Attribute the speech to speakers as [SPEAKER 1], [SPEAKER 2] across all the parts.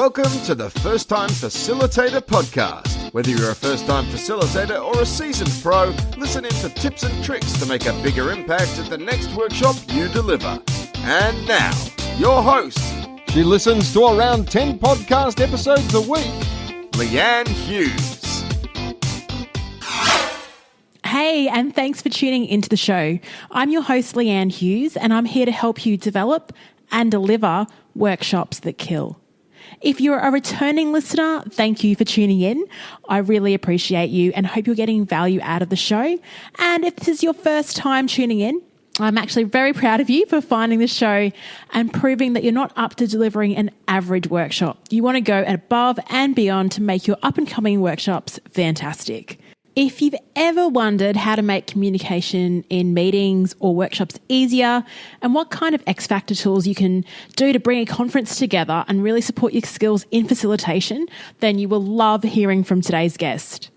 [SPEAKER 1] Welcome to the First Time Facilitator podcast. Whether you're a first-time facilitator or a seasoned pro, listen in for tips and tricks to make a bigger impact at the next workshop you deliver. And now, your host.
[SPEAKER 2] She listens to around 10 podcast episodes a week,
[SPEAKER 1] Leanne Hughes.
[SPEAKER 3] Hey, and thanks for tuning into the show. I'm your host, Leanne Hughes, and I'm here to help you develop and deliver workshops that kill. If you're a returning listener, thank you for tuning in. I really appreciate you and hope you're getting value out of the show. And if this is your first time tuning in, I'm actually very proud of you for finding the show and proving that you're not up to delivering an average workshop. You want to go above and beyond to make your up-and-coming workshops fantastic. If you've ever wondered how to make communication in meetings or workshops easier and what kind of X-Factor tools you can do to bring a conference together and really support your skills in facilitation, then you will love hearing from today's guest.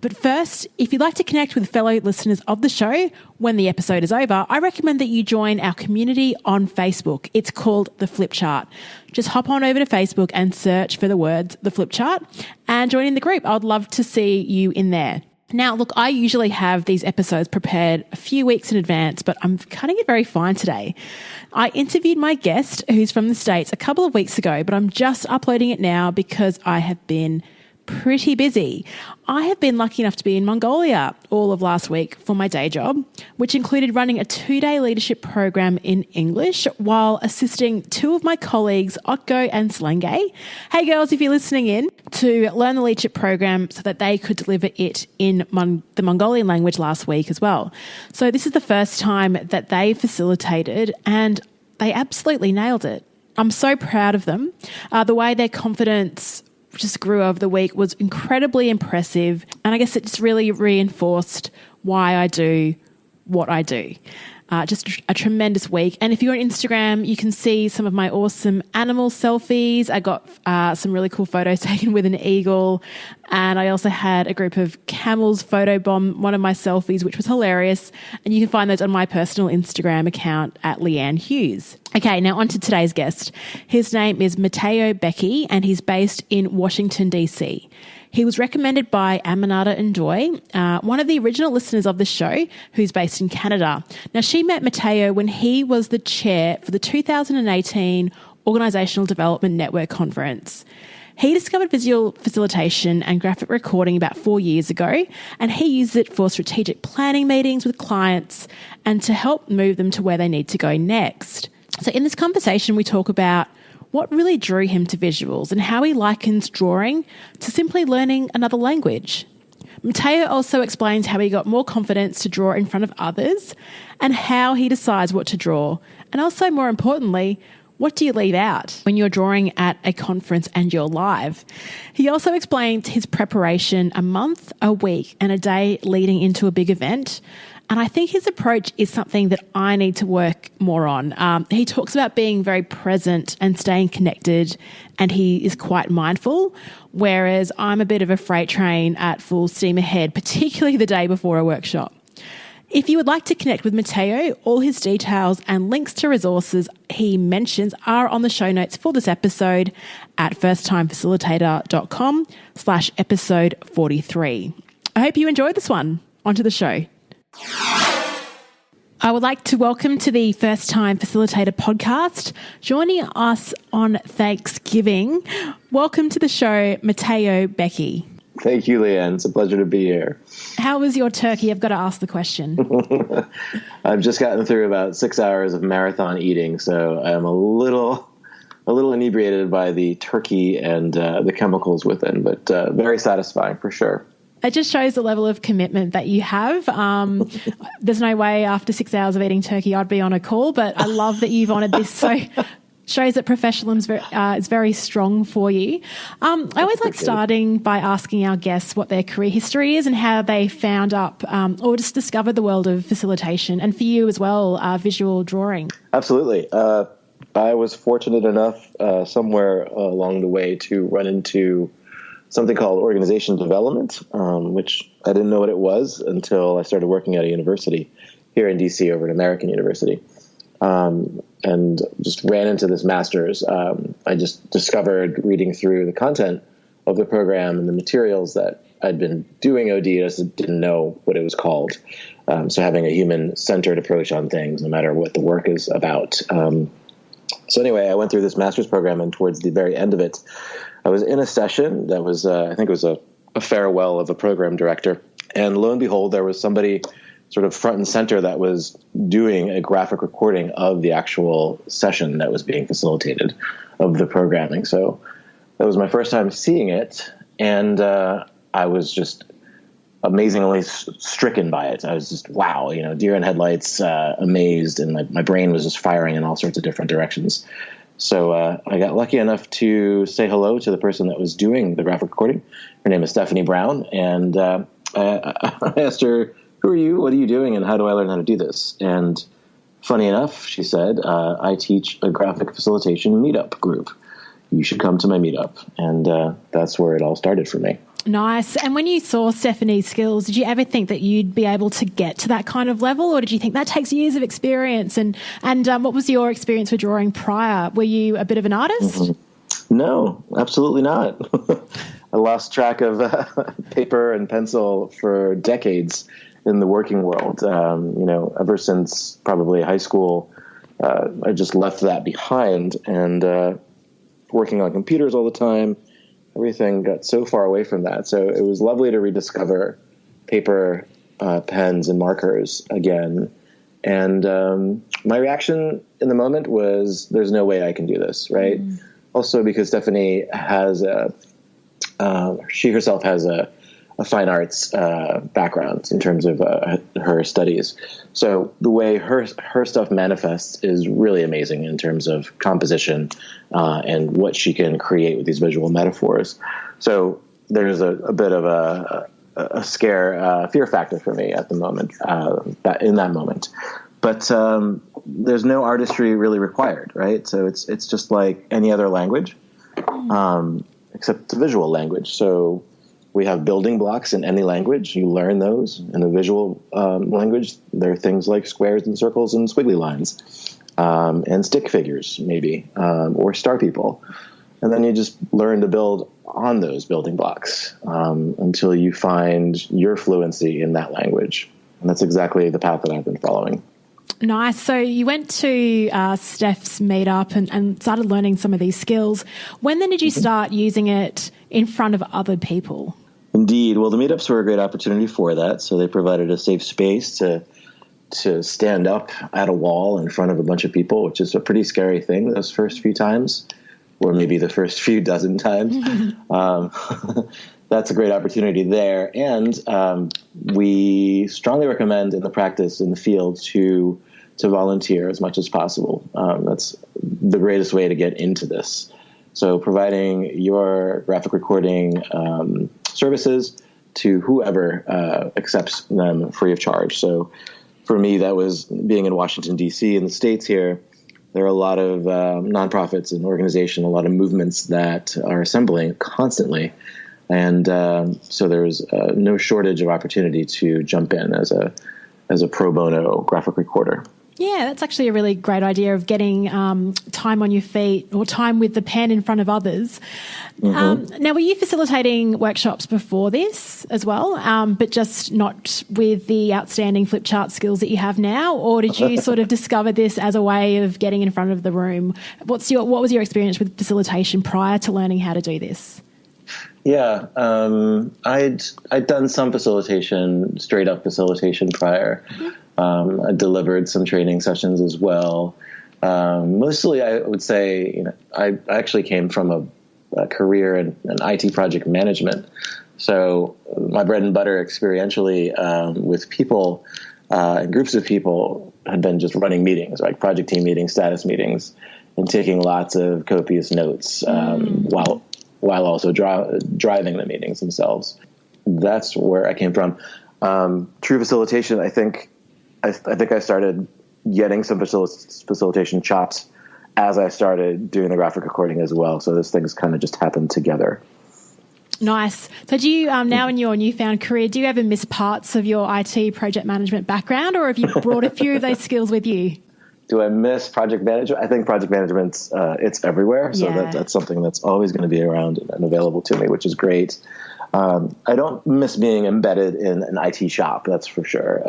[SPEAKER 3] But first, if you'd like to connect with fellow listeners of the show when the episode is over, I recommend that you join our community on Facebook. It's called The Flip Chart. Just hop on over to Facebook and search for the words The Flip Chart and join in the group. I'd love to see you in there. Now, look, I usually have these episodes prepared a few weeks in advance, but I'm cutting it very fine today. I interviewed my guest, who's from the States, a couple of weeks ago, but I'm just uploading it now because I have been pretty busy. I have been lucky enough to be in Mongolia all of last week for my day job, which included running a 2-day leadership program in English while assisting two of my colleagues, Otgo and Slenge. Hey girls, if you're listening in, to learn the leadership program so that they could deliver it in the Mongolian language last week as well. So this is the first time that they facilitated and they absolutely nailed it. I'm so proud of them. The way their confidence just grew over the week was incredibly impressive. And I guess it just really reinforced why I do what I do. Just a tremendous week. And if you're on Instagram, you can see some of my awesome animal selfies. I got some really cool photos taken with an eagle. And I also had a group of camels photobomb one of my selfies, which was hilarious. And you can find those on my personal Instagram account at Leanne Hughes. Okay, now on to today's guest. His name is Matteo Becchi, and he's based in Washington, D.C. He was recommended by Aminata N'Doye, one of the original listeners of the show, who's based in Canada. Now, she met Matteo when he was the chair for the 2018 Organisational Development Network Conference. He discovered visual facilitation and graphic recording about 4 years ago, and he uses it for strategic planning meetings with clients and to help move them to where they need to go next. So in this conversation, we talk about what really drew him to visuals and how he likens drawing to simply learning another language. Matteo also explains how he got more confidence to draw in front of others and how he decides what to draw. And also, more importantly, what do you leave out when you're drawing at a conference and you're live? He also explains his preparation a month, a week, and a day leading into a big event. And I think his approach is something that I need to work more on. He talks about being very present and staying connected, and he is quite mindful, whereas I'm a bit of a freight train at full steam ahead, particularly the day before a workshop. If you would like to connect with Matteo, all his details and links to resources he mentions are on the show notes for this episode at firsttimefacilitator.com/episode 43. I hope you enjoyed this one. On to the show. I would like to welcome to the First Time Facilitator podcast, joining us on Thanksgiving. Welcome to the show, Matteo Becchi.
[SPEAKER 4] Thank you, Leanne. It's a pleasure to be here.
[SPEAKER 3] How was your turkey? I've got to ask the question.
[SPEAKER 4] I've just gotten through about 6 hours of marathon eating, so I'm a little inebriated by the turkey and the chemicals within, but very satisfying for sure.
[SPEAKER 3] It just shows the level of commitment that you have. There's no way after 6 hours of eating turkey I'd be on a call, but I love that you've honoured this. So shows that professionalism is very strong for you. I always like starting by asking our guests what their career history is and how they found up or just discovered the world of facilitation, and for you as well, visual drawing.
[SPEAKER 4] Absolutely. I was fortunate enough somewhere along the way to run into something called organization development, which I didn't know what it was until I started working at a university here in DC, over at American University. and just ran into this master's. I just discovered reading through the content of the program and the materials that I'd been doing OD, I just didn't know what it was called. So having a human-centered approach on things, no matter what the work is about. So anyway, I went through this master's program, and towards the very end of it, I was in a session that was, I think it was a farewell of a program director. And lo and behold, there was somebody sort of front and center that was doing a graphic recording of the actual session that was being facilitated of the programming. So that was my first time seeing it, and I was just amazingly stricken by it. I was just, wow, deer in headlights, amazed, and my brain was just firing in all sorts of different directions. So I got lucky enough to say hello to the person that was doing the graphic recording. Her name is Stephanie Brown, and I asked her, "Who are you? What are you doing? And how do I learn how to do this?" And funny enough, she said, "I teach a graphic facilitation meetup group. You should come to my meetup." And that's where it all started for me.
[SPEAKER 3] Nice. And when you saw Stephanie's skills, did you ever think that you'd be able to get to that kind of level, or did you think that takes years of experience? And what was your experience with drawing prior? Were you a bit of an artist?
[SPEAKER 4] Mm-hmm. No, absolutely not. I lost track of paper and pencil for decades in the working world. Ever since probably high school, I just left that behind, and working on computers all the time, everything got so far away from that. So it was lovely to rediscover paper, pens, and markers again. And my reaction in the moment was, there's no way I can do this, right? Mm. Also because Stephanie has she herself has a fine arts background in terms of her studies. So the way her stuff manifests is really amazing in terms of composition and what she can create with these visual metaphors. So there's a bit of a fear factor for me at the moment, in that moment. But there's no artistry really required, right? So it's just like any other language, except it's a visual language. So we have building blocks in any language. You learn those. In a visual language, there are things like squares and circles and squiggly lines, and stick figures, maybe, or star people. And then you just learn to build on those building blocks until you find your fluency in that language. And that's exactly the path that I've been following.
[SPEAKER 3] Nice. So you went to Steph's meetup and started learning some of these skills. When then did you start using it in front of other people?
[SPEAKER 4] Indeed. Well, the meetups were a great opportunity for that. So they provided a safe space to stand up at a wall in front of a bunch of people, which is a pretty scary thing those first few times, or maybe the first few dozen times. That's a great opportunity there. And we strongly recommend in the practice in the field to volunteer as much as possible. That's the greatest way to get into this. So providing your graphic recording services to whoever accepts them free of charge. So for me, that was being in Washington, D.C. in the States here. There are a lot of nonprofits and organizations, a lot of movements that are assembling constantly. And so there's no shortage of opportunity to jump in as a pro bono graphic recorder.
[SPEAKER 3] Yeah, that's actually a really great idea of getting time on your feet or time with the pen in front of others. Mm-hmm. Now, were you facilitating workshops before this as well, but just not with the outstanding flip chart skills that you have now? Or did you sort of discover this as a way of getting in front of the room? What was your experience with facilitation prior to learning how to do this?
[SPEAKER 4] Yeah, I'd done some facilitation, straight up facilitation prior. I delivered some training sessions as well. Mostly, I would say, I actually came from a career in IT project management. So my bread and butter experientially with people and groups of people had been just running meetings, like project team meetings, status meetings, and taking lots of copious notes while also driving the meetings themselves. That's where I came from. True facilitation, I think I started getting some facilitation chops as I started doing the graphic recording as well. So those things kind of just happened together.
[SPEAKER 3] Nice. So do you, now in your newfound career, do you ever miss parts of your IT project management background, or have you brought a few of those skills with you?
[SPEAKER 4] Do I miss project management? I think project management's it's everywhere, so that's something that's always going to be around and available to me, which is great. I don't miss being embedded in an IT shop, that's for sure.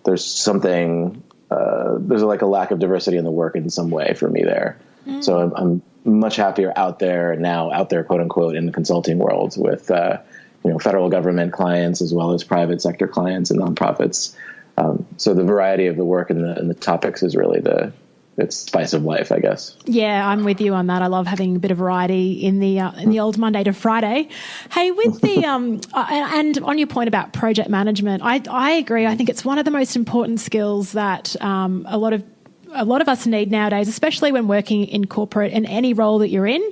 [SPEAKER 4] There's something there's like a lack of diversity in the work in some way for me there. So I'm much happier out there, quote unquote, in the consulting world with federal government clients as well as private sector clients and nonprofits. So the variety of the work and the topics is really it's spice of life, I guess.
[SPEAKER 3] Yeah, I'm with you on that. I love having a bit of variety in the old Monday to Friday. Hey, with the and on your point about project management, I agree. I think it's one of the most important skills that a lot of us need nowadays, especially when working in corporate and any role that you're in.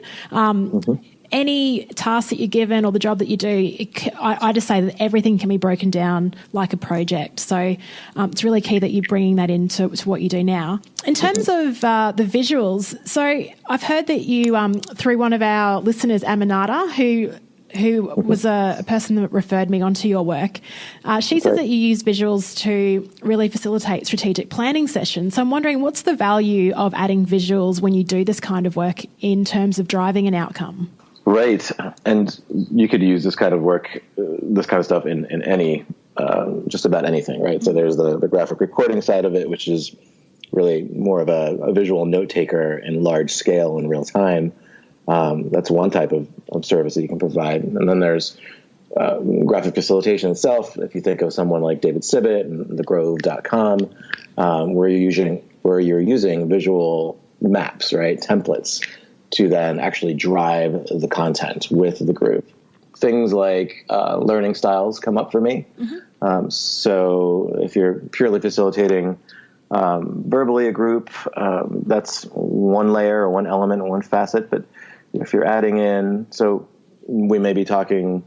[SPEAKER 3] Any task that you're given or the job that you do, I just say that everything can be broken down like a project. So it's really key that you're bringing that into what you do now. In terms of the visuals, so I've heard that you, through one of our listeners, Aminata, who was a person that referred me onto your work, she says that you use visuals to really facilitate strategic planning sessions. So I'm wondering, what's the value of adding visuals when you do this kind of work in terms of driving an outcome?
[SPEAKER 4] Right. And you could use this kind of work, this kind of stuff in any, just about anything, right? So there's the graphic recording side of it, which is really more of a visual note taker in large scale in real time. That's one type of service that you can provide. And then there's graphic facilitation itself. If you think of someone like David Sibbett and thegrove.com, where you're using visual maps, right? Templates to then actually drive the content with the group. Things like learning styles come up for me. So if you're purely facilitating verbally a group, that's one layer or one element or one facet. But if you're adding in, so we may be talking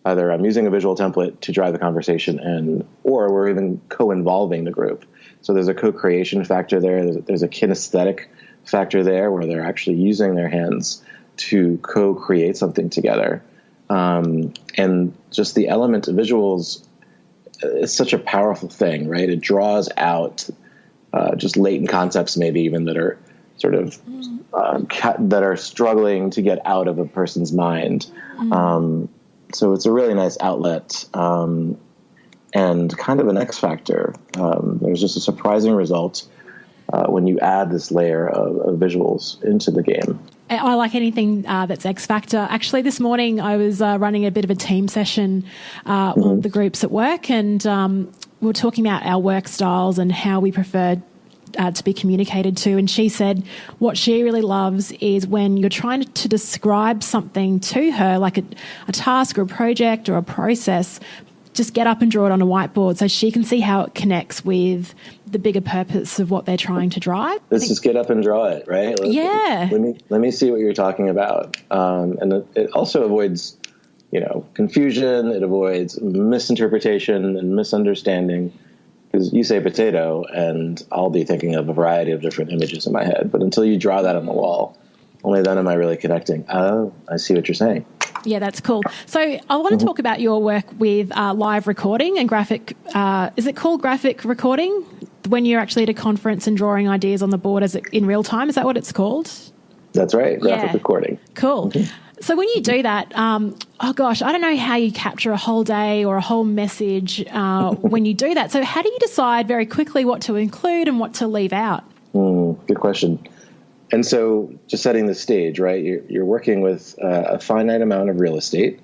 [SPEAKER 4] either I'm using a visual template to drive the conversation or we're even co-involving the group. So there's a co-creation factor there. There's a kinesthetic factor there where they're actually using their hands to co-create something together. And just the element of visuals is such a powerful thing, right? It draws out just latent concepts maybe even that are sort of that are struggling to get out of a person's mind. So it's a really nice outlet and kind of an X factor. There's just a surprising result when you add this layer of visuals into the game.
[SPEAKER 3] I like anything that's X Factor. Actually, this morning I was running a bit of a team session with the groups at work, and we were talking about our work styles and how we prefer to be communicated to. And she said what she really loves is when you're trying to describe something to her, like a task or a project or a process, just get up and draw it on a whiteboard so she can see how it connects with the bigger purpose of what they're trying to drive.
[SPEAKER 4] Let's just get up and draw it, right? Let me see what you're talking about. And it also avoids, confusion. It avoids misinterpretation and misunderstanding. Because you say potato, and I'll be thinking of a variety of different images in my head. But until you draw that on the wall, only then am I really connecting. Oh, I see what you're saying.
[SPEAKER 3] Yeah, that's cool. So I want to talk about your work with live recording and graphic. Is it called graphic recording? When you're actually at a conference and drawing ideas on the board in real time? Is that what it's called?
[SPEAKER 4] That's right, graphic recording.
[SPEAKER 3] Cool. So when you do that, I don't know how you capture a whole day or a whole message when you do that. So how do you decide very quickly what to include and what to leave out?
[SPEAKER 4] Good question. And so just setting the stage, right, you're working with a finite amount of real estate.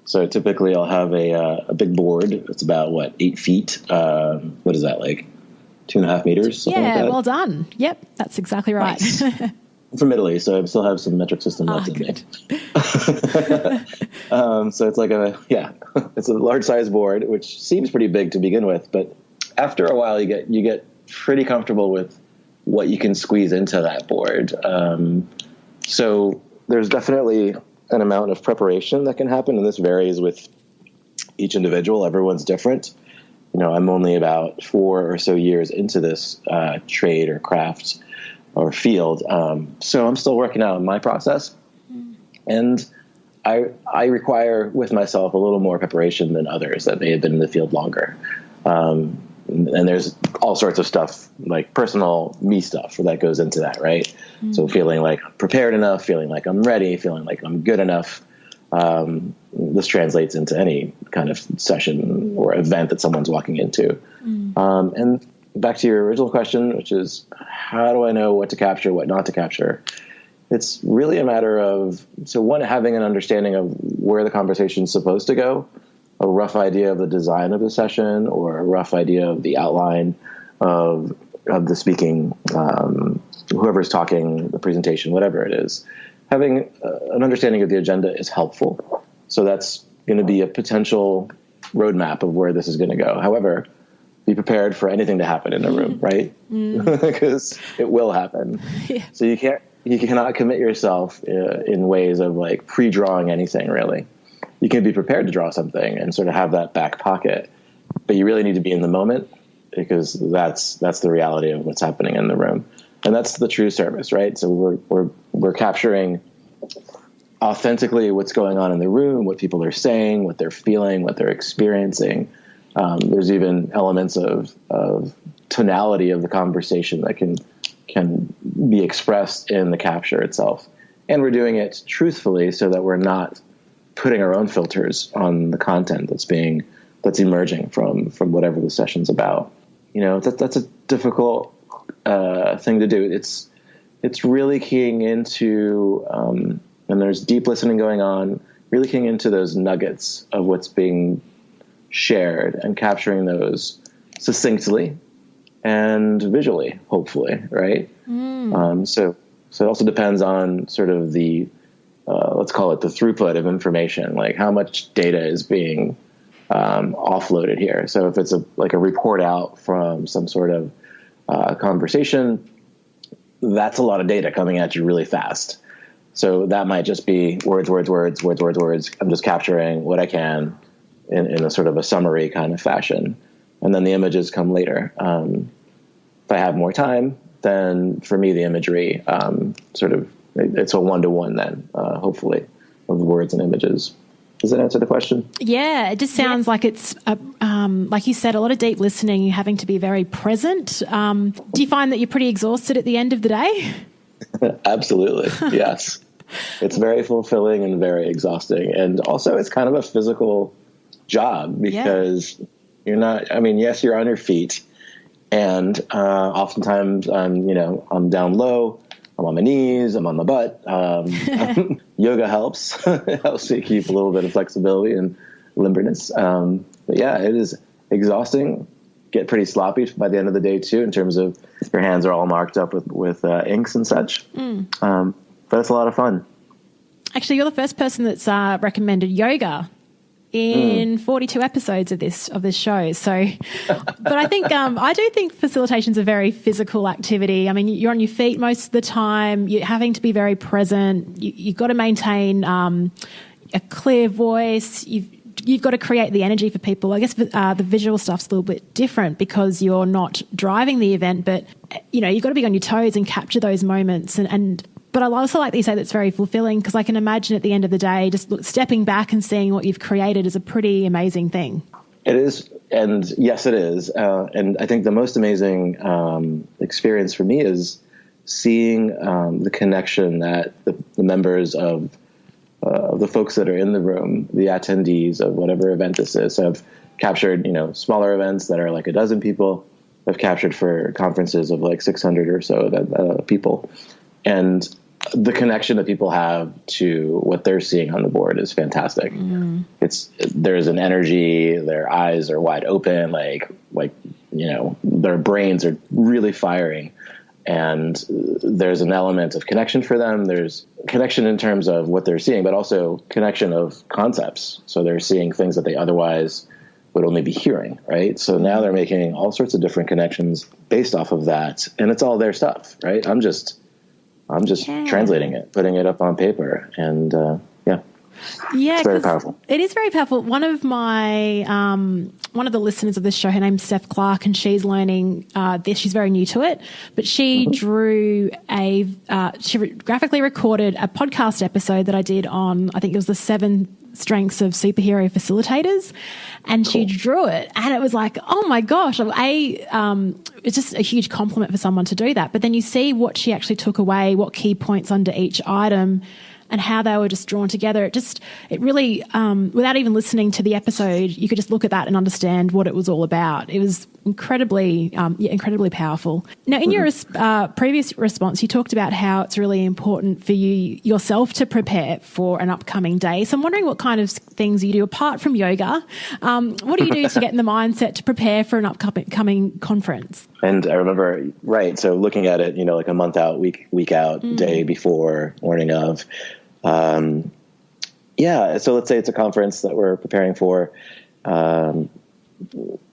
[SPEAKER 4] So typically I'll have a big board. It's about, 8 feet? What is that, like 2.5 meters? Something like that?
[SPEAKER 3] Well done. Yep, that's exactly right.
[SPEAKER 4] Nice. I'm from Italy, so I still have some metric system left in me. So it's like it's a large size board, which seems pretty big to begin with. But after a while, you get pretty comfortable with what you can squeeze into that board. So there's definitely an amount of preparation that can happen, and this varies with each individual. Everyone's different. I'm only about 4 or so years into this trade or craft or field. So I'm still working out my process. And I require with myself a little more preparation than others that may have been in the field longer. And there's all sorts of stuff, like personal me stuff that goes into that, right? So feeling like I'm prepared enough, feeling like I'm ready, feeling like I'm good enough. This translates into any kind of session or event that someone's walking into. And back to your original question, which is, how do I know what to capture, what not to capture? It's really a matter of, so one, having an understanding of where the conversation is supposed to go, a rough idea of the design of the session, or a rough idea of the outline of the speaking, whoever's talking, the presentation, whatever it is. Having an understanding of the agenda is helpful. So that's going to be a potential roadmap of where this is going to go. However, be prepared for anything to happen in the room, right? Because it will happen. Yeah. So you cannot commit yourself in ways of like pre-drawing anything, really. You can be prepared to draw something and sort of have that back pocket, but you really need to be in the moment, because that's the reality of what's happening in the room. And that's the true service, right? So we're capturing authentically what's going on in the room, what people are saying, what they're feeling, what they're experiencing. There's even elements of tonality of the conversation that can be expressed in the capture itself. And we're doing it truthfully so that we're not putting our own filters on the content that's emerging from whatever the session's about. You know, that's a difficult thing to do. It's really keying into, and there's deep listening going on, really keying into those nuggets of what's being shared and capturing those succinctly and visually, hopefully, right? So it also depends on sort of the, let's call it the throughput of information, like how much data is being offloaded here. So if it's like a report out from some sort of conversation, that's a lot of data coming at you really fast. So that might just be words. I'm just capturing what I can in a sort of a summary kind of fashion. And then the images come later. If I have more time, then for me, the imagery it's a one-to-one then, hopefully, of the words and images. Does that answer the question?
[SPEAKER 3] Yeah, it just sounds like it's, like you said, a lot of deep listening, you're having to be very present. Do you find that you're pretty exhausted at the end of the day?
[SPEAKER 4] Absolutely, yes. It's very fulfilling and very exhausting. And also it's kind of a physical job, because you're not, I mean, yes, you're on your feet, and oftentimes I'm down low, I'm on my knees, I'm on my butt. Yoga helps. It helps you keep a little bit of flexibility and limberness. But yeah, it is exhausting. Get pretty sloppy by the end of the day too, in terms of your hands are all marked up with inks and such. But it's a lot of fun.
[SPEAKER 3] Actually, you're the first person that's recommended yoga in 42 episodes of this show. So, but I think I do think facilitation's a very physical activity. I mean, you're on your feet most of the time. You're having to be very present. You've got to maintain a clear voice. You've got to create the energy for people. I guess the visual stuff's a little bit different because you're not driving the event, but you've got to be on your toes and capture those moments. But I also like that you say that's very fulfilling, because I can imagine at the end of the day, just stepping back and seeing what you've created is a pretty amazing thing. It
[SPEAKER 4] is. And yes, it is. And I think the most amazing experience for me is seeing the connection that the members of the folks that are in the room, the attendees of whatever event this is, have captured, smaller events that are like a dozen people, have captured for conferences of like 600 or so people. And the connection that people have to what they're seeing on the board is fantastic. There's an energy, their eyes are wide open, like their brains are really firing. And there's an element of connection for them. There's connection in terms of what they're seeing, but also connection of concepts. So they're seeing things that they otherwise would only be hearing, right? So now they're making all sorts of different connections based off of that. And it's all their stuff, right? I'm just translating it, putting it up on paper, and it's very powerful.
[SPEAKER 3] It is very powerful. One of my one of the listeners of this show, her name's Steph Clark, and she's learning this. She's very new to it, but she drew she graphically recorded a podcast episode that I did on, I think it was the strengths of superhero facilitators, and she drew it, and it was like, oh my gosh, it's just a huge compliment for someone to do that. But then you see what she actually took away, what key points under each item, and how they were just drawn together. It really, without even listening to the episode, you could just look at that and understand what it was all about. It was incredibly powerful. Now, in your previous response, you talked about how it's really important for you yourself to prepare for an upcoming day. So I'm wondering what kind of things you do apart from yoga. What do you do to get in the mindset to prepare for an upcoming conference?
[SPEAKER 4] And I remember, right, so looking at it, like a month out, week out, day before, morning of. So let's say it's a conference that we're preparing for.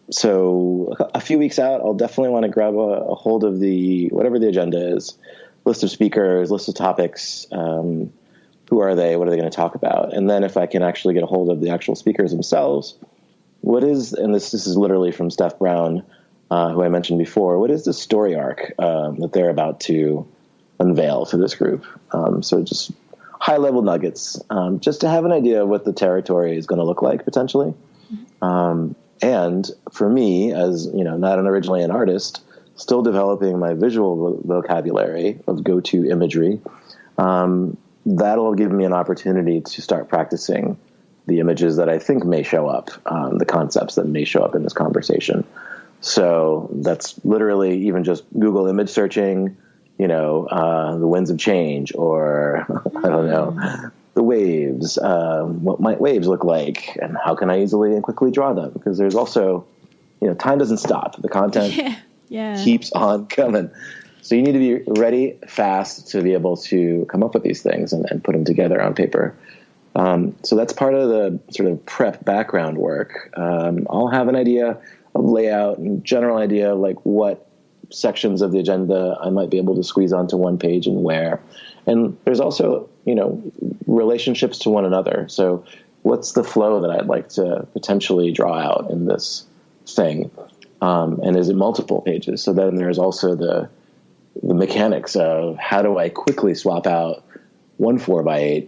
[SPEAKER 4] So a few weeks out, I'll definitely want to grab a hold of whatever the agenda is, list of speakers, list of topics. Who are they? What are they going to talk about? And then if I can actually get a hold of the actual speakers themselves, and this is literally from Steph Brown, who I mentioned before, what is the story arc that they're about to unveil for this group? So just high-level nuggets, just to have an idea of what the territory is going to look like, potentially. And for me, as not originally an artist, still developing my visual vocabulary of go-to imagery, that'll give me an opportunity to start practicing the images that I think may show up, the concepts that may show up in this conversation. So that's literally even just Google image searching, the winds of change, or I don't know, the waves. What might waves look like, and how can I easily and quickly draw them? Because there's also, time doesn't stop. The content keeps on coming. So you need to be ready fast to be able to come up with these things and put them together on paper. So that's part of the sort of prep background work. I'll have an idea of layout and general idea of like what sections of the agenda I might be able to squeeze onto one page and where. And there's also, relationships to one another. So what's the flow that I'd like to potentially draw out in this thing? And is it multiple pages? So then there's also the mechanics of how do I quickly swap out one 4x8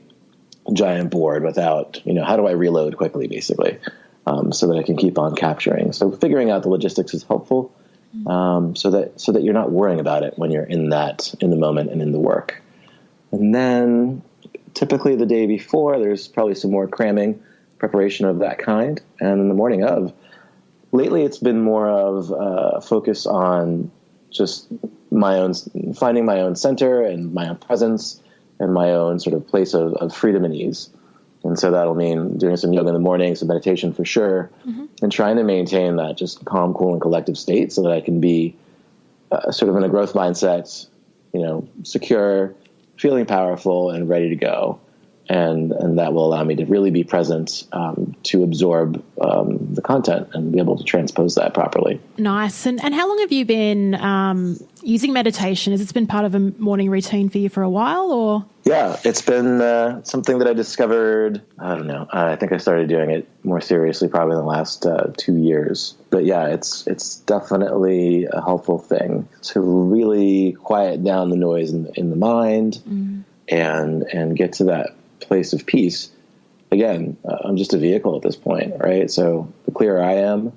[SPEAKER 4] giant board without, how do I reload quickly, basically, so that I can keep on capturing. So figuring out the logistics is helpful, so that you're not worrying about it when you're in the moment and in the work. And then typically the day before, there's probably some more cramming, preparation of that kind. And in the morning of, lately it's been more of a focus on just finding my own center and my own presence and my own sort of place of freedom and ease. And so that'll mean doing some yoga in the morning, some meditation for sure, and trying to maintain that just calm, cool, and collective state so that I can be sort of in a growth mindset, secure, feeling powerful, and ready to go. And that will allow me to really be present to absorb the content and be able to transpose that properly.
[SPEAKER 3] Nice. And how long have you been using meditation? Has it been part of a morning routine for you for a while, or?
[SPEAKER 4] Yeah, it's been something that I discovered, I don't know, I think I started doing it more seriously probably in the last 2 years. But yeah, it's definitely a helpful thing to really quiet down the noise in the mind and get to that place of peace. Again, I'm just a vehicle at this point, right? So the clearer I am,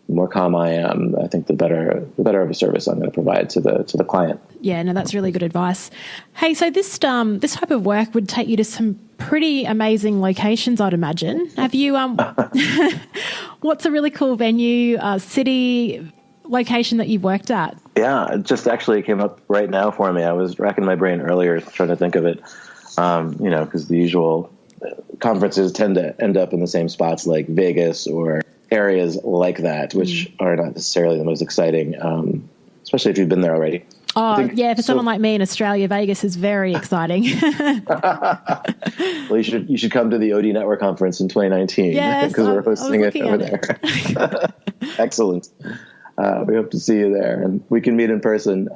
[SPEAKER 4] the more calm I am, I think the better of a service I'm going to provide to the client.
[SPEAKER 3] Yeah, no, that's really good advice. Hey, so this type of work would take you to some pretty amazing locations, I'd imagine. Have you? What's a really cool venue, city, location that you've worked at?
[SPEAKER 4] Yeah, it just actually came up right now for me. I was racking my brain earlier trying to think of it. Because the usual conferences tend to end up in the same spots like Vegas or areas like that, which are not necessarily the most exciting, especially if you've been there already.
[SPEAKER 3] Oh, yeah, for someone like me in Australia, Vegas is very exciting.
[SPEAKER 4] Well, you should come to the OD Network conference in 2019 because we're hosting it over there. Excellent. We hope to see you there, and we can meet in person.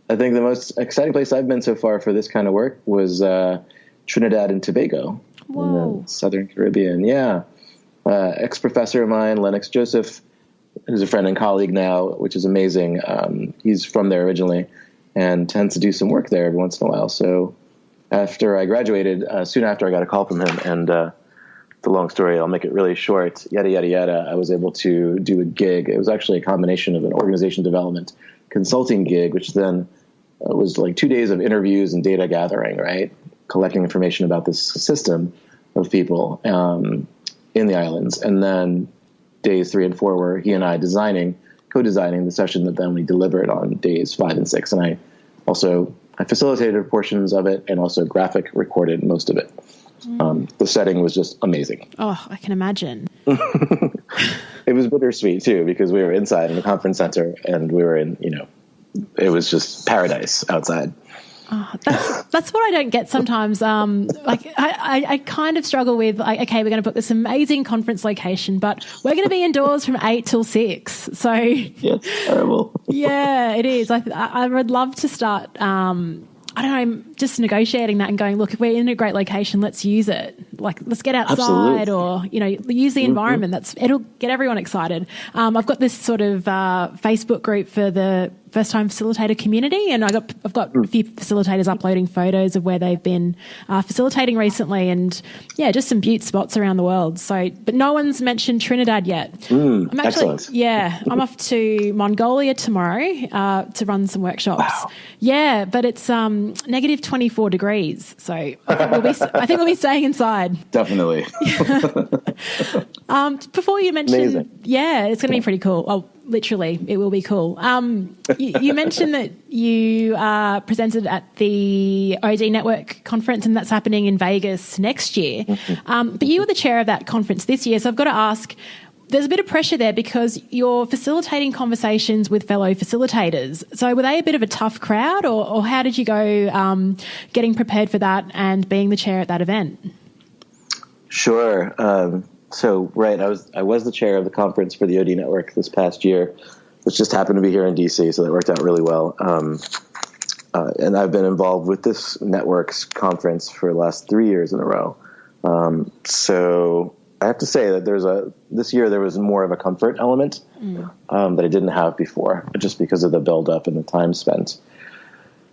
[SPEAKER 4] I think the most exciting place I've been so far for this kind of work was Trinidad and Tobago in the Southern Caribbean. Yeah. Ex-professor of mine, Lennox Joseph, who's a friend and colleague now, which is amazing. He's from there originally and tends to do some work there every once in a while. So after I graduated, soon after I got a call from him and a long story. I'll make it really short. Yada, yada, yada. I was able to do a gig. It was actually a combination of an organization development consulting gig, which then was like 2 days of interviews and data gathering, right? Collecting information about this system of people in the islands. And then days 3 and 4 were he and I co-designing the session that then we delivered on days 5 and 6. And I facilitated portions of it and also graphic recorded most of it. The setting was just amazing.
[SPEAKER 3] Oh, I can imagine.
[SPEAKER 4] It was bittersweet too, because we were inside in the conference center and we were in, it was just paradise outside.
[SPEAKER 3] Oh, that's what I don't get sometimes. I kind of struggle with, okay, we're going to book this amazing conference location, but we're going to be indoors from 8 till 6. So
[SPEAKER 4] yeah, it's terrible.
[SPEAKER 3] Yeah, it is. I would love to start, I don't know, just negotiating that and going, look, if we're in a great location, let's use it. Like, let's get outside. Absolutely. Or, use the environment. It'll get everyone excited. I've got this sort of Facebook group for the first time facilitator community, and I've got a few facilitators uploading photos of where they've been facilitating recently, and yeah, just some beaut spots around the world. So, but no one's mentioned Trinidad yet.
[SPEAKER 4] I'm actually,
[SPEAKER 3] excellent. I'm off to Mongolia tomorrow to run some workshops.
[SPEAKER 4] Wow.
[SPEAKER 3] Yeah, but it's negative 24 degrees, so I think we'll be staying inside.
[SPEAKER 4] Definitely.
[SPEAKER 3] Before you mentioned,
[SPEAKER 4] amazing.
[SPEAKER 3] Yeah, it's going to be pretty cool. Oh, literally, it will be cool. You mentioned that you presented at the OD Network conference, and that's happening in Vegas next year. But you were the chair of that conference this year, so I've got to ask, there's a bit of pressure there because you're facilitating conversations with fellow facilitators. So were they a bit of a tough crowd, or how did you go getting prepared for that and being the chair at that event?
[SPEAKER 4] Sure. Right, I was the chair of the conference for the OD Network this past year, which just happened to be here in DC, so that worked out really well. And I've been involved with this network's conference for the last 3 years in a row. So I have to say that this year there was more of a comfort element that I didn't have before, just because of the build-up and the time spent.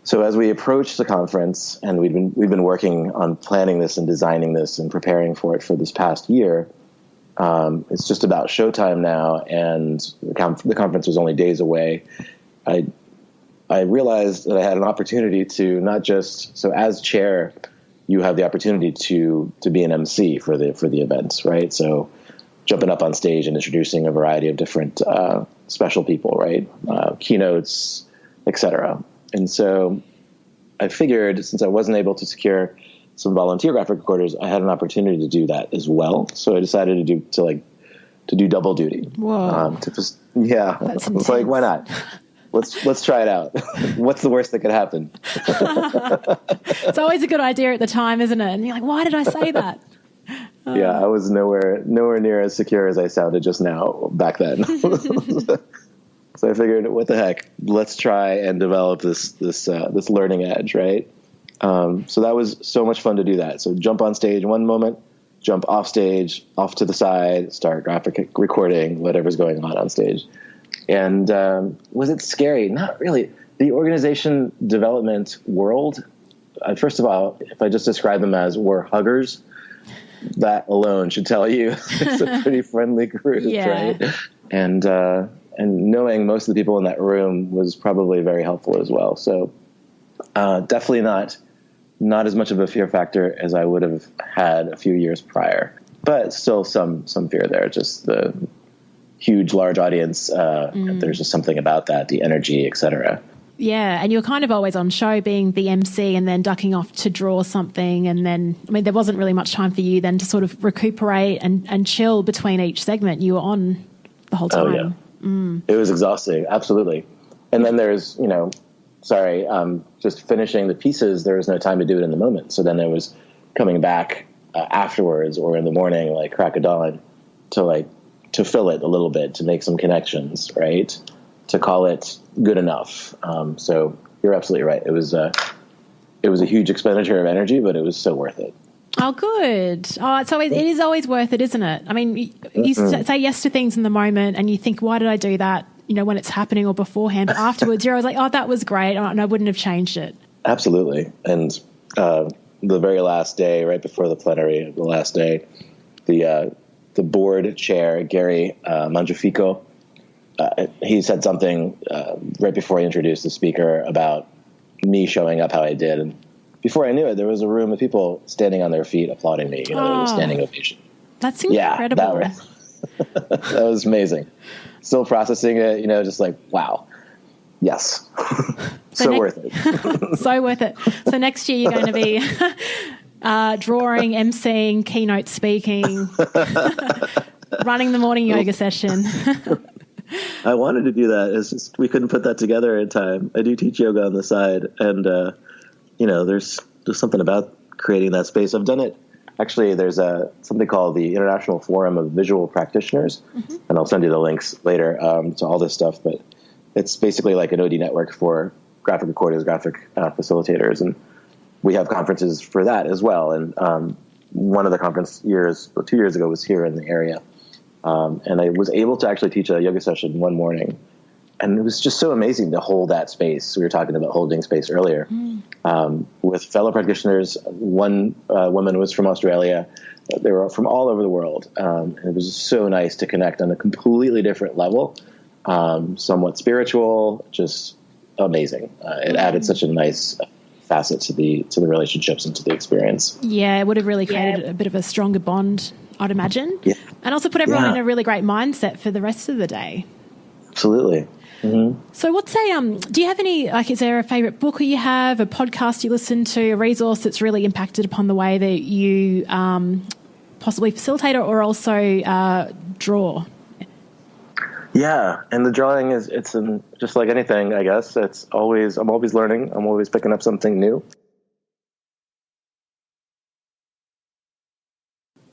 [SPEAKER 4] So as we approached the conference, and we've been working on planning this and designing this and preparing for it for this past year, it's just about showtime now, and the conference was only days away. I realized that I had an opportunity to not just, so as chair, you have the opportunity to be an MC for the events, right? So jumping up on stage and introducing a variety of different special people, right? Keynotes, etc. And so I figured, since I wasn't able to secure some volunteer graphic recorders, I had an opportunity to do that as well. So I decided to do double duty.
[SPEAKER 3] Whoa!
[SPEAKER 4] That's it's like, why not? Let's try it out. What's the worst that could happen?
[SPEAKER 3] It's always a good idea at the time, isn't it? And you're like, why did I say that?
[SPEAKER 4] Yeah, I was nowhere near as secure as I sounded just now back then. So I figured, what the heck? Let's try and develop this learning edge, right? So that was so much fun to do that. So jump on stage one moment, jump off stage, off to the side, start graphic recording whatever's going on stage. And was it scary? Not really. The organization development world, first of all, if I just describe them as we're huggers, that alone should tell you it's a pretty friendly group, right? And knowing most of the people in that room was probably very helpful as well. So definitely not as much of a fear factor as I would have had a few years prior, but still some fear there. Just the huge, large audience. There's just something about that, the energy, etc.
[SPEAKER 3] Yeah, and you were kind of always on show, being the MC and then ducking off to draw something. And then, there wasn't really much time for you then to sort of recuperate and chill between each segment. You were on the whole time.
[SPEAKER 4] Oh, yeah. It was exhausting, absolutely. And then there's, just finishing the pieces, there was no time to do it in the moment. So then there was coming back afterwards or in the morning, like crack of dawn, to fill it a little bit, to make some connections, right? To call it good enough. So you're absolutely right. It was a huge expenditure of energy, but it was so worth it.
[SPEAKER 3] Oh, good. Oh, it is always worth it, isn't it? You say yes to things in the moment and you think, why did I do that? When it's happening or beforehand, but afterwards you're always like, oh, that was great. And I wouldn't have changed it. Absolutely.
[SPEAKER 4] And the very last day, right before the plenary, the last day, the board chair, Gary Mangiafico, he said something right before he introduced the speaker about me showing up how I did. And before I knew it, there was a room of people standing on their feet applauding me. There was a standing ovation.
[SPEAKER 3] That's incredible.
[SPEAKER 4] Yeah, that was amazing. Still processing it, just like, wow. Yes. So worth it.
[SPEAKER 3] So worth it. So next year you're going to be drawing, emceeing, keynote speaking, running the morning yoga session.
[SPEAKER 4] I wanted to do that. It's just we couldn't put that together in time. I do teach yoga on the side, and there's something about creating that space. I've done it. Actually, there's something called the International Forum of Visual Practitioners, and I'll send you the links later to all this stuff. But it's basically like an OD network for graphic recorders, graphic facilitators, and we have conferences for that as well. And one of the conference 2 years ago was here in the area. And I was able to actually teach a yoga session one morning. And it was just so amazing to hold that space. We were talking about holding space earlier with fellow practitioners. One woman was from Australia. They were from all over the world. And it was so nice to connect on a completely different level, somewhat spiritual, just amazing. It added such a nice facet to the relationships and to the experience.
[SPEAKER 3] Yeah, it would have really created a bit of a stronger bond, I'd imagine. Yeah. And also put everyone in a really great mindset for the rest of the day.
[SPEAKER 4] Absolutely. Mm-hmm.
[SPEAKER 3] So do you have any, is there a favourite book you have, a podcast you listen to, a resource that's really impacted upon the way that you possibly facilitate or also draw?
[SPEAKER 4] Yeah, and the drawing it's just like anything, I guess. I'm always learning. I'm always picking up something new.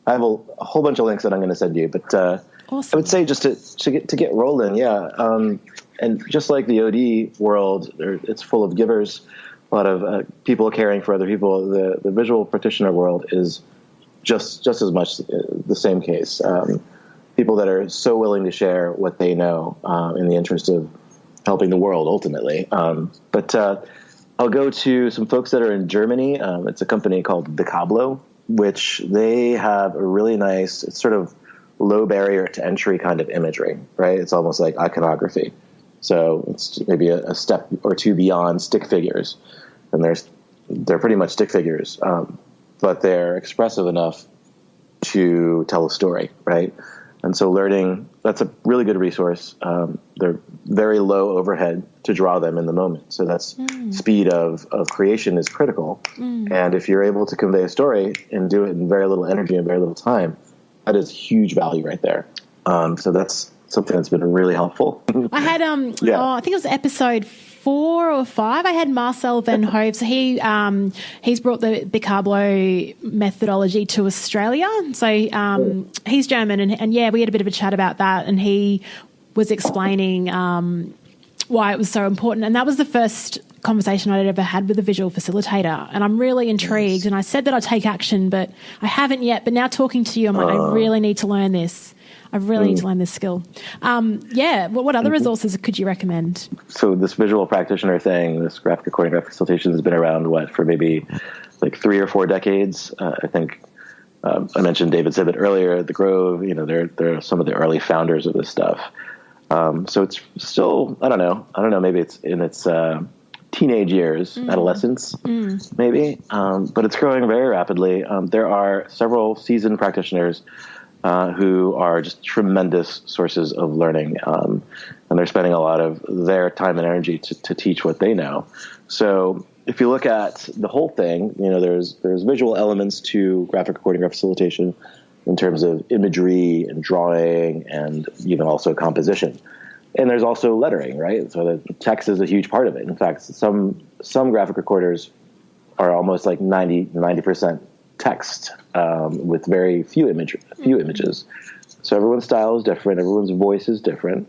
[SPEAKER 4] I have a whole bunch of links that I'm going to send you, but
[SPEAKER 3] awesome.
[SPEAKER 4] I would say just to get rolling, and just like the OD world, it's full of givers, a lot of people caring for other people. The visual practitioner world is just as much the same case. People that are so willing to share what they know in the interest of helping the world ultimately. But I'll go to some folks that are in Germany. It's a company called Decablo, which they have a really nice, it's sort of low barrier to entry kind of imagery, right? It's almost like iconography. So it's maybe a step or two beyond stick figures. And they're pretty much stick figures, but they're expressive enough to tell a story, right? And so that's a really good resource. They're very low overhead to draw them in the moment. So that's speed of creation is critical. And if you're able to convey a story and do it in very little energy and very little time, that is huge value right there. So that's something that's been really helpful.
[SPEAKER 3] I had, I think it was episode 4 or 5. I had Marcel Van Hove. So he's brought the Decablo methodology to Australia. So he's German, and we had a bit of a chat about that, and he was explaining why it was so important. And that was the first conversation I'd ever had with a visual facilitator, and I'm really intrigued. And I said that I'd take action, but I haven't yet. But now talking to you, I'm like, I really need to learn this. I really need to learn this skill. What other resources could you recommend? So
[SPEAKER 4] this visual practitioner thing, this graphic recording, graphic facilitation has been around, for maybe like 3 or 4 decades. I think I mentioned David Sibbett earlier, The Grove, they're some of the early founders of this stuff. So it's still, I don't know, maybe it's in its teenage years, adolescence, maybe, but it's growing very rapidly. There are several seasoned practitioners who are just tremendous sources of learning, and they're spending a lot of their time and energy to teach what they know. So if you look at the whole thing, there's visual elements to graphic recording, graphic facilitation in terms of imagery and drawing and even also composition. And there's also lettering, right? So the text is a huge part of it. In fact, some graphic recorders are almost like 90% text with very few images. So everyone's style is different. Everyone's voice is different.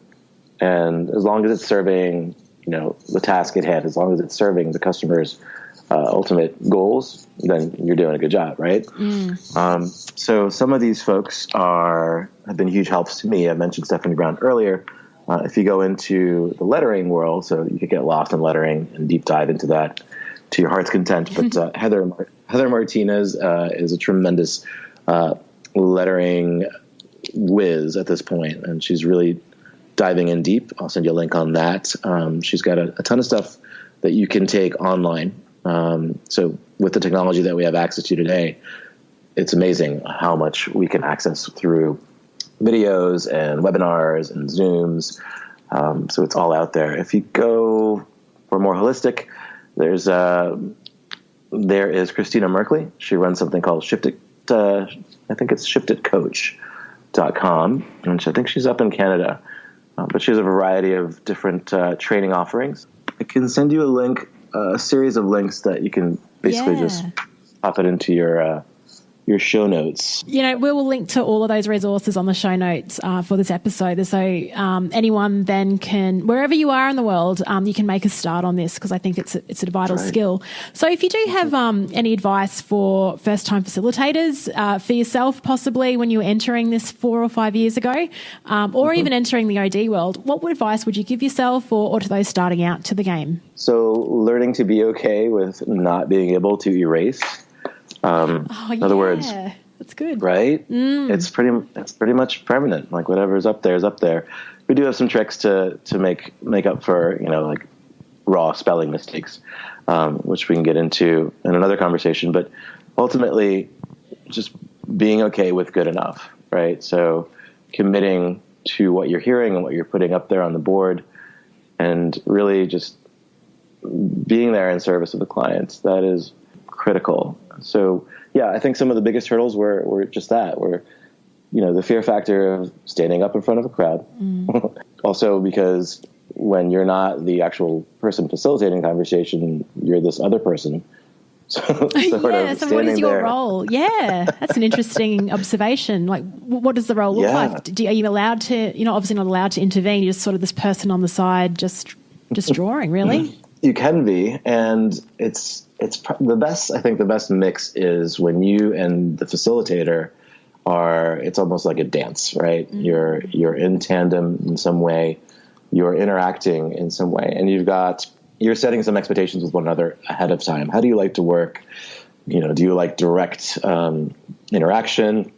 [SPEAKER 4] And as long as it's serving, the task at hand, as long as it's serving the customer's ultimate goals, then you're doing a good job, right? So some of these folks have been huge helps to me. I mentioned Stephanie Brown earlier. If you go into the lettering world, so you could get lost in lettering and deep dive into that to your heart's content. But Heather Martinez is a tremendous lettering whiz at this point, and she's really diving in deep. I'll send you a link on that. She's got a ton of stuff that you can take online. So with the technology that we have access to today, it's amazing how much we can access through videos and webinars and Zooms. So it's all out there. If you go for more holistic, there is Christina Merkley. She runs something called I think it's shiftitcoach.com, and I think she's up in Canada. But she has a variety of different training offerings. I can send you a series of links that you can basically just pop it into your show notes.
[SPEAKER 3] We will link to all of those resources on the show notes for this episode. So anyone then can, wherever you are in the world, you can make a start on this, because I think it's a vital skill. So if you do have any advice for first-time facilitators, for yourself possibly when you were entering this 4 or 5 years ago, or even entering the OD world, what advice would you give yourself or to those starting out to the game?
[SPEAKER 4] So learning to be okay with not being able to erase. In other words,
[SPEAKER 3] that's good,
[SPEAKER 4] right? It's pretty much permanent. Like whatever's up there is up there. We do have some tricks to make up for, like raw spelling mistakes, which we can get into in another conversation. But ultimately, just being okay with good enough, right? So committing to what you're hearing and what you're putting up there on the board, and really just being there in service of the clients. That is critical. So, I think some of the biggest hurdles were just that, were, the fear factor of standing up in front of a crowd. Also, because when you're not the actual person facilitating the conversation, you're this other person. So what is your role?
[SPEAKER 3] Yeah, that's an interesting observation. Like, what does the role look like? Are you allowed to, obviously not allowed to intervene. You're just sort of this person on the side, just drawing, really?
[SPEAKER 4] You can be, and it's the best. I think the best mix is when you and the facilitator it's almost like a dance, right? You're in tandem in some way, you're interacting in some way, and you're setting some expectations with one another ahead of time. How do you like to work? Do you like direct interaction?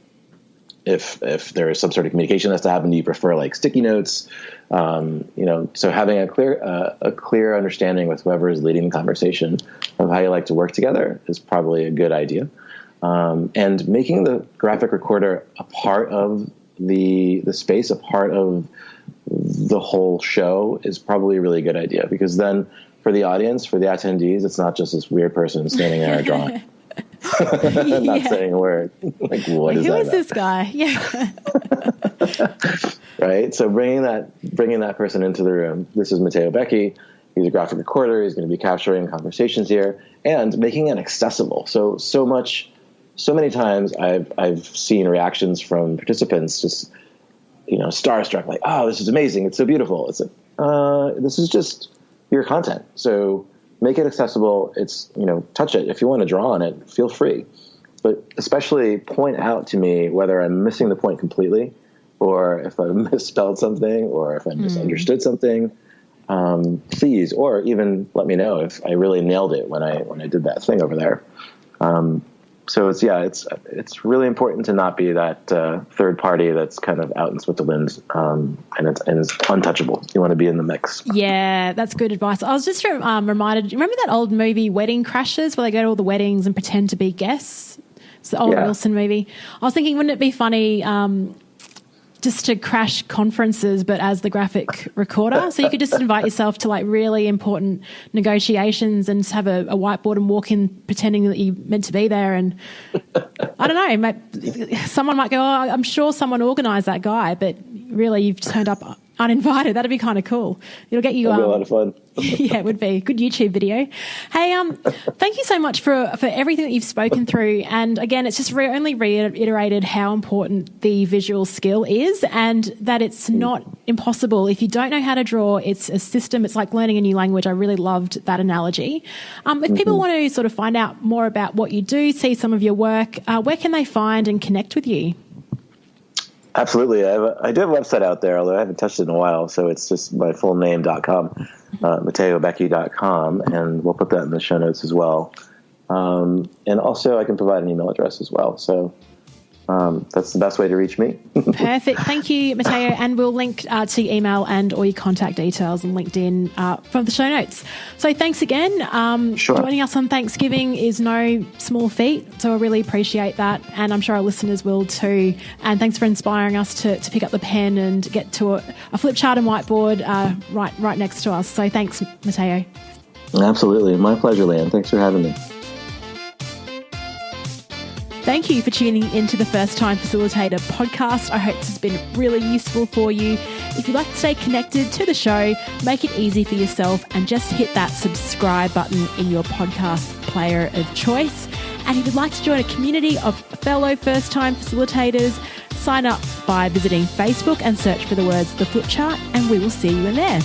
[SPEAKER 4] If there is some sort of communication that's to happen, do you prefer like sticky notes? So having a clear understanding with whoever is leading the conversation of how you like to work together is probably a good idea. And making the graphic recorder a part of the space, a part of the whole show is probably a really good idea, because then for the audience, for the attendees, it's not just this weird person standing there drawing. Not saying a word. Like, what is that?
[SPEAKER 3] Who is this guy? Yeah.
[SPEAKER 4] Right. So bringing that person into the room. This is Matteo Becchi. He's a graphic recorder. He's going to be capturing conversations here and making it accessible. So many times I've seen reactions from participants just, starstruck, like, oh, this is amazing. It's so beautiful. It's like, this is just your content. So make it accessible. It's, touch it. If you want to draw on it, feel free. But especially point out to me whether I'm missing the point completely, or if I misspelled something, or if I misunderstood something. Please, or even let me know if I really nailed it when I did that thing over there. So it's really important to not be that third party that's kind of out in Switzerland, and it's untouchable. You want to be in the mix.
[SPEAKER 3] Yeah, that's good advice. I was just reminded. Remember that old movie Wedding Crashers, where they go to all the weddings and pretend to be guests? It's the Owen Wilson movie. I was thinking, wouldn't it be funny just to crash conferences, but as the graphic recorder? So you could just invite yourself to like really important negotiations and just have a whiteboard and walk in pretending that you're meant to be there. And I don't know, someone might go, oh, I'm sure someone organised that guy, but really you've turned up uninvited. That'd be kind of cool. It'll get you.
[SPEAKER 4] That'd be a lot of fun.
[SPEAKER 3] Yeah, it would be. Good YouTube video. Hey, thank you so much for everything that you've spoken through. And again, it's just only reiterated how important the visual skill is, and that it's not impossible. If you don't know how to draw, it's a system. It's like learning a new language. I really loved that analogy. If people want to sort of find out more about what you do, see some of your work, where can they find and connect with you?
[SPEAKER 4] Absolutely. I do have a website out there, although I haven't touched it in a while. So it's just my full name.com, MatteoBecchi.com, and we'll put that in the show notes as well. And also I can provide an email address as well. So that's the best way to reach me.
[SPEAKER 3] Perfect. Thank you, Matteo. And we'll link to your email and all your contact details and LinkedIn from the show notes. So thanks again.
[SPEAKER 4] Sure.
[SPEAKER 3] Joining us on Thanksgiving is no small feat, so I really appreciate that. And I'm sure our listeners will too. And thanks for inspiring us to pick up the pen and get to a flip chart and whiteboard right next to us. So thanks, Matteo.
[SPEAKER 4] Absolutely. My pleasure, Leanne. Thanks for having me.
[SPEAKER 3] Thank you for tuning into the First Time Facilitator podcast. I hope this has been really useful for you. If you'd like to stay connected to the show, make it easy for yourself and just hit that subscribe button in your podcast player of choice. And if you'd like to join a community of fellow first-time facilitators, sign up by visiting Facebook and search for the words The Flip Chart, and we will see you in there.